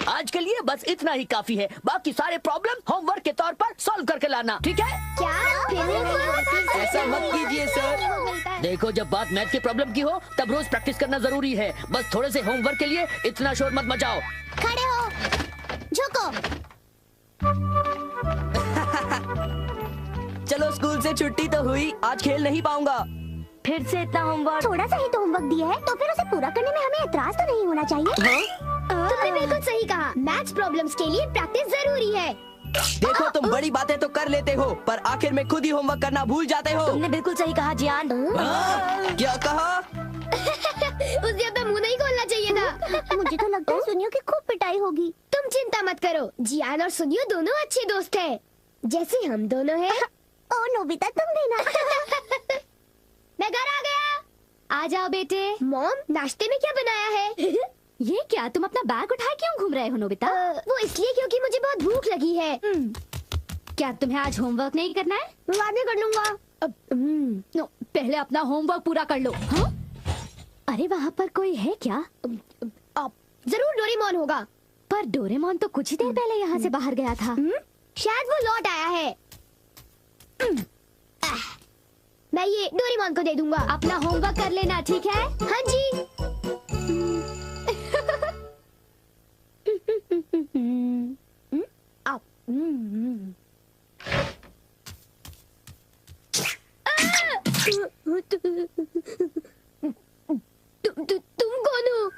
आज के लिए बस इतना ही काफी है। बाकी सारे प्रॉब्लम होमवर्क के तौर पर सॉल्व करके लाना, ठीक है? क्या? ऐसा मत कीजिए सर। देखो, जब बात मैथ की प्रॉब्लम की हो तब रोज प्रैक्टिस करना जरूरी है। बस थोड़े से होमवर्क के लिए इतना शोर मत मचाओ। खड़े हो, झुको। चलो, स्कूल से छुट्टी तो हुई, आज खेल नहीं पाऊंगा। फिर से इतना होमवर्क? थोड़ा सा ही तो होमवर्क दिया है, तो फिर उसे पूरा करने में हमें एतराज तो नहीं होना चाहिए। तुमने बिल्कुल सही कहा, मैथ्स प्रॉब्लम्स के लिए प्रैक्टिस जरूरी है। देखो, तुम बड़ी बातें तो कर लेते हो, पर आखिर में खुद ही होमवर्क करना भूल जाते हो। तुमने बिल्कुल सही कहा जियान। क्या कहा? उसे अपना मुंह नहीं खोलना चाहिए था। मुझे तो लगता है सुनियो की खूब पिटाई होगी। तुम चिंता मत करो, जियान और सुनियो दोनों अच्छे दोस्त हैं, जैसे हम दोनों हैं। ओ नोबिता, तुम भी ना। मैं घर आ गया। आ जाओ बेटे। मॉम, नाश्ते में क्या बनाया है? ये क्या, तुम अपना बैग उठाए क्यों घूम रहे हो नोबिता? वो इसलिए क्योंकि मुझे बहुत भूख लगी है। क्या तुम्हें आज होमवर्क नहीं करना है? बाद में कर लूंगा। नो, पहले अपना होमवर्क पूरा कर लो। हाँ? अरे वहाँ पर कोई है क्या? जरूर डोरेमोन होगा। पर डोरेमोन तो कुछ ही देर पहले यहाँ से बाहर गया था। शायद वो लौट आया है। मैं ये डोरेमोन को दे दूंगा। अपना होमवर्क कर लेना, ठीक है? हाँ जी। तुम कौन हो?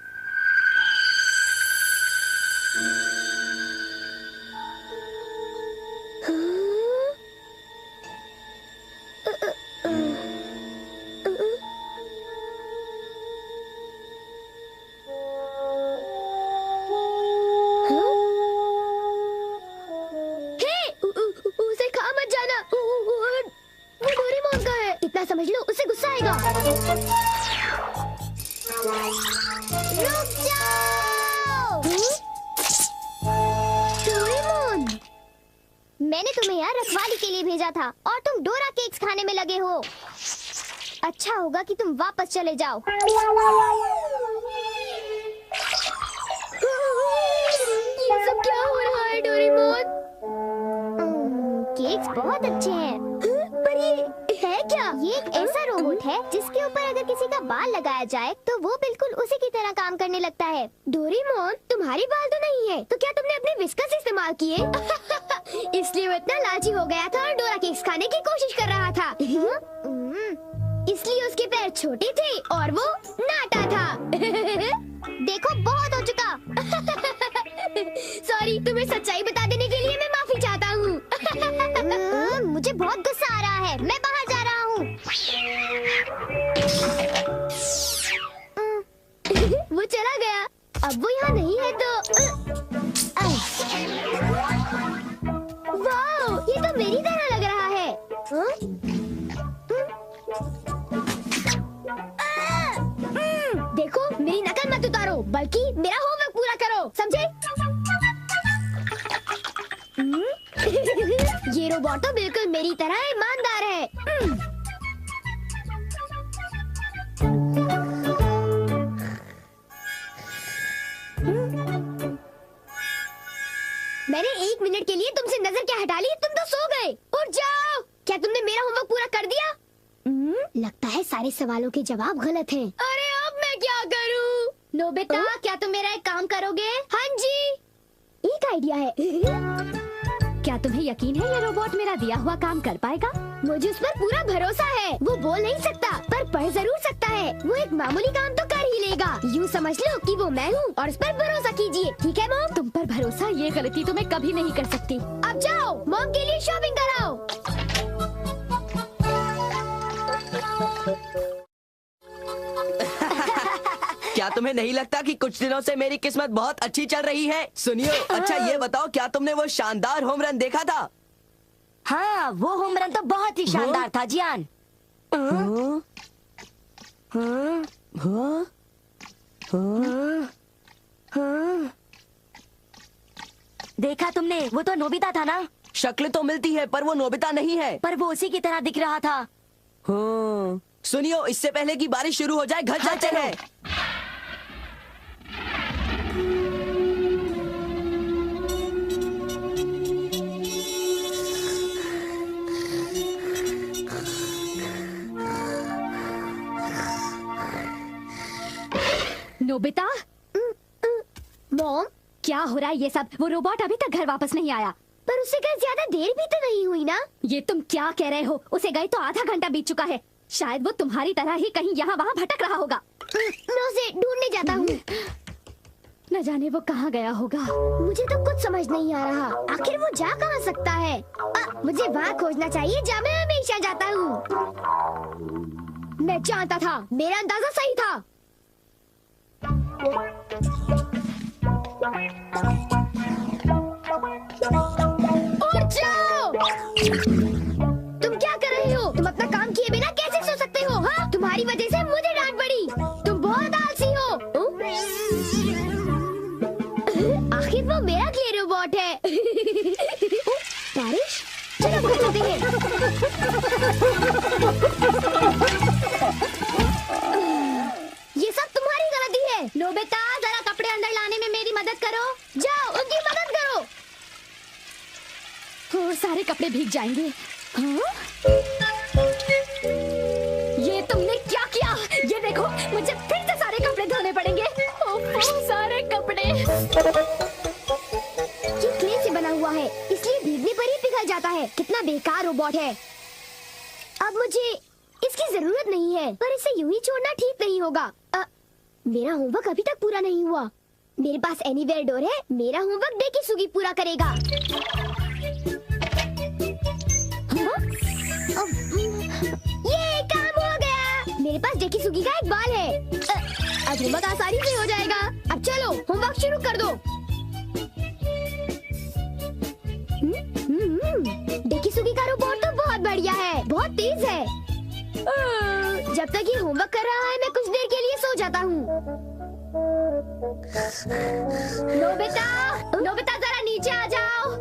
उसे खा मत जाना, वो डोरेमोन का है। इतना समझ लो, उसे गुस्सा आएगा। रुक जाओ। डोरेमोन, मैंने तुम्हें यहाँ रखवाली के लिए भेजा था और तुम डोरा केक्स खाने में लगे हो। अच्छा होगा कि तुम वापस चले जाओ। ये सब क्या हो रहा है डोरेमोन? केक्स बहुत अच्छे हैं। पर ये है क्या? ये एक ऐसा रोबोट है जिसके ऊपर अगर किसी का बाल लगाया जाए तो वो बिल्कुल उसी की तरह काम करने लगता है। डोरेमोन, तुम्हारी बाल तो नहीं है, तो क्या तुमने अपने विस्कस इस्तेमाल किए? इसलिए वो इतना लालची हो गया था और डोरा केक्स खाने की कोशिश कर रहा था। इसलिए उसके पैर छोटे थे और वो नाटा था। देखो, बहुत हो चुका। सॉरी, तुम्हें सच्चाई बता देने के लिए मैं माफी चाहता हूँ। मुझे बहुत गुस्सा आ रहा है, मैं बाहर जा रहा हूँ। वो चला गया। अब वो यहाँ नहीं है तो वाह, ये तो मेरी तरह लग रहा है। देखो, मेरी नकल मत उतारो, बल्कि मेरा होमवर्क पूरा करो, समझे? ये रोबोट तो बिल्कुल मेरी तरह ईमानदार है। मैंने 1 मिनट के लिए तुमसे नजर क्या हटा ली? तुम तो सो गए। उठ जाओ। क्या तुमने मेरा होमवर्क पूरा कर दिया? लगता है सारे सवालों के जवाब गलत हैं। अरे अब मैं क्या करूं? नोबिता, क्या तुम मेरा एक काम करोगे? हाँ जी, एक आइडिया है। क्या तुम्हें यकीन है ये रोबोट मेरा दिया हुआ काम कर पाएगा? मुझे उस पर पूरा भरोसा है। वो बोल नहीं सकता, पर पढ़ जरूर सकता है। वो एक मामूली काम तो कर ही लेगा। यूँ समझ लो कि वो मैं हूँ और उस पर भरोसा कीजिए, ठीक है मॉम? तुम पर भरोसा, ये गलती तो मैं कभी नहीं कर सकती। अब जाओ, मॉम के लिए शॉपिंग कराओ। क्या तुम्हें नहीं लगता कि कुछ दिनों से मेरी किस्मत बहुत अच्छी चल रही है? सुनियो, अच्छा ये बताओ, क्या तुमने वो शानदार होम रन देखा था? हाँ, वो होम रन तो बहुत ही शानदार था जियान। देखा तुमने? वो तो नोबिता था ना? शक्ल तो मिलती है पर वो नोबिता नहीं है। पर वो उसी की तरह दिख रहा था। हाँ। सुनियो, इससे पहले कि बारिश शुरू हो जाए घर चलते हैं। नोबिता, मॉम, क्या हो रहा है ये सब? वो रोबोट अभी तक घर वापस नहीं आया। पर उसे गए ज्यादा देर भी तो नहीं हुई ना। ये तुम क्या कह रहे हो? उसे गए तो आधा घंटा बीत चुका है। शायद वो तुम्हारी तरह ही कहीं यहाँ वहाँ भटक रहा होगा। मैं उसे ढूंढने जाता हूँ। न जाने वो कहाँ गया होगा। मुझे तो कुछ समझ नहीं आ रहा, आखिर वो जा कहाँ सकता है। मुझे वहाँ खोजना चाहिए जहाँ मैं हमेशा जाता हूँ। मैं जानता था, मेरा अंदाजा सही था। उठ जाओ! तुम क्या कर रहे हो? तुम अपना काम किए बिना कैसे सो सकते हो? हाँ, तुम्हारी वजह से मुझे डांट पड़ी। तुम बहुत आलसी हो। आखिर वो मेरा क्ले रोबोट है। बारिश, चलो घर चलते हैं। ये सब तुम्हारी गलती है। नोबिता, जरा कपड़े अंदर लाने में मेरी मदद करो। जाओ, उनकी मदद करो। और सारे कपड़े भीग जाएंगे। हाँ? ये तुमने क्या किया? ये देखो, मुझे फिर से सारे कपड़े धोने पड़ेंगे। सारे कपड़े। ये क्ले से बना हुआ है, इसलिए भीगने पर ही पिघल जाता है। कितना बेकार रोबोट है। अब मुझे इसकी जरूरत नहीं है, पर इसे यूं ही छोड़ना ठीक नहीं होगा। मेरा होमवर्क अभी तक पूरा नहीं हुआ। मेरे पास एनीवेयर डोर है। मेरा होमवर्क डेकिसुगी पूरा करेगा। ये काम हो गया। मेरे पास डेकिसुगी का एक बाल है। आज होमवर्क आसानी से हो जाएगा। अब चलो, होमवर्क शुरू कर दो। डेकिसुगी का रोबोट तो बहुत बढ़िया है, बहुत तेज है। जब तक ये होमवर्क कर रहा है, मैं कुछ देर के लिए सो जाता हूँ। नोबिता, नोबिता, जरा नीचे आ जाओ।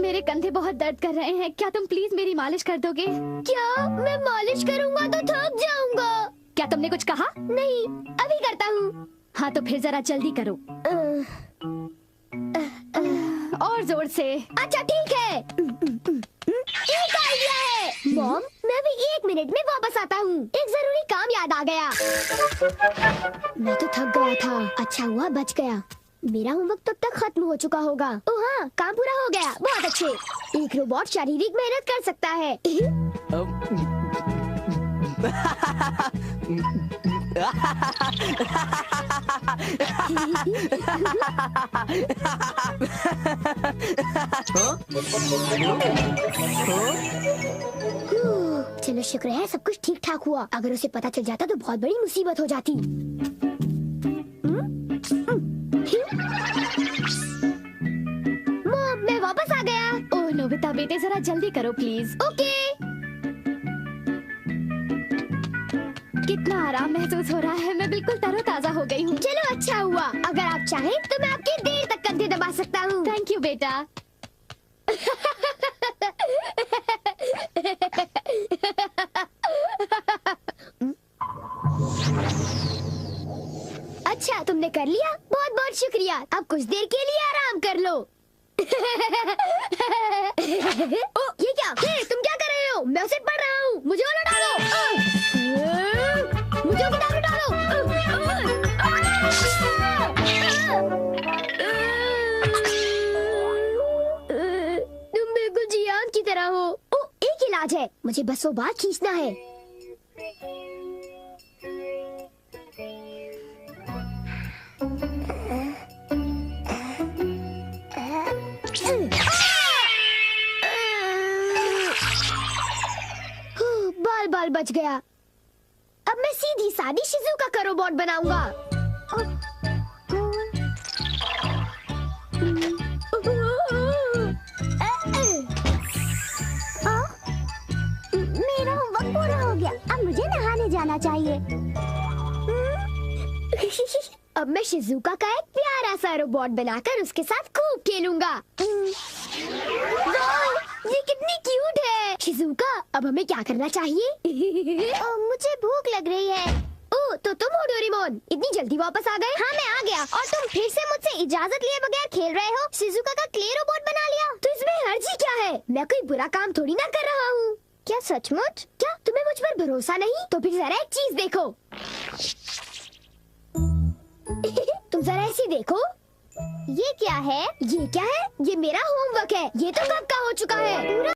मेरे कंधे बहुत दर्द कर रहे हैं। क्या तुम प्लीज मेरी मालिश कर दोगे? क्या? मैं मालिश करूँगा तो थक जाऊँगा। क्या तुमने कुछ कहा? नहीं, अभी करता हूँ। हाँ तो फिर जरा जल्दी करो। और जोर से। अच्छा ठीक है। एक आइडिया है। मॉम, मैं भी 1 मिनट में वापस आता हूँ। एक जरूरी काम याद आ गया। मैं तो थक गया था। अच्छा हुआ बच गया। मेरा होमवर्क तब तक खत्म हो चुका होगा। ओह हाँ, काम पूरा हो गया। बहुत अच्छे। एक रोबोट शारीरिक मेहनत कर सकता है। चलो शुक्र है सब कुछ ठीक ठाक हुआ। अगर उसे पता चल जाता तो बहुत बड़ी मुसीबत हो जाती। मॉम, मैं वापस आ गया। ओह नोबिता बेटे, जरा जल्दी करो प्लीज। ओके। कितना आराम महसूस हो रहा है। मैं बिल्कुल तरोताजा हो गई हूँ। चलो अच्छा हुआ। अगर आप चाहें तो मैं आपके देर तक कंधे दबा सकता हूँ। थैंक यू बेटा। अच्छा, तुमने कर लिया। बहुत बहुत शुक्रिया। अब कुछ देर के लिए आराम कर लो। ओ, ये क्या? तुम क्या कर रहे हो? मैं उसे पढ़ रहा हूँ। मुझे और डालो। मुझे किताब डालो। तुम बिल्कुल जियान की तरह हो। ओ, एक इलाज है। मुझे बस वो बाल खींचना है। बाल बाल बच गया। अब मैं सीधी सादी शिजुका का रोबोट बनाऊंगा। मेरा होमवर्क पूरा हो गया। अब मुझे नहाने जाना चाहिए। अब मैं शिजुका का एक प्यारा सा रोबोट बनाकर उसके साथ खूब खेलूंगा। ये कितनी क्यूट है। शिजुका, अब हमें क्या करना चाहिए? मुझे भूख लग रही है। ओह, तो तुम हो डोरेमोन, इतनी जल्दी वापस आ गए? हाँ, मैं आ गया। और तुम फिर से मुझसे इजाजत लिए बगैर खेल रहे हो? शिजुका का क्ले रोबोट बना लिया? तो इसमें हर्जी क्या है? मैं कोई बुरा काम थोड़ी ना कर रहा हूँ। क्या सचमुच? क्या तुम्हें मुझ पर भरोसा नहीं? तो फिर जरा एक चीज देखो। जैसी देखो। ये क्या है? ये क्या है? ये मेरा होमवर्क है। ये तो कब का हो चुका है। पूरा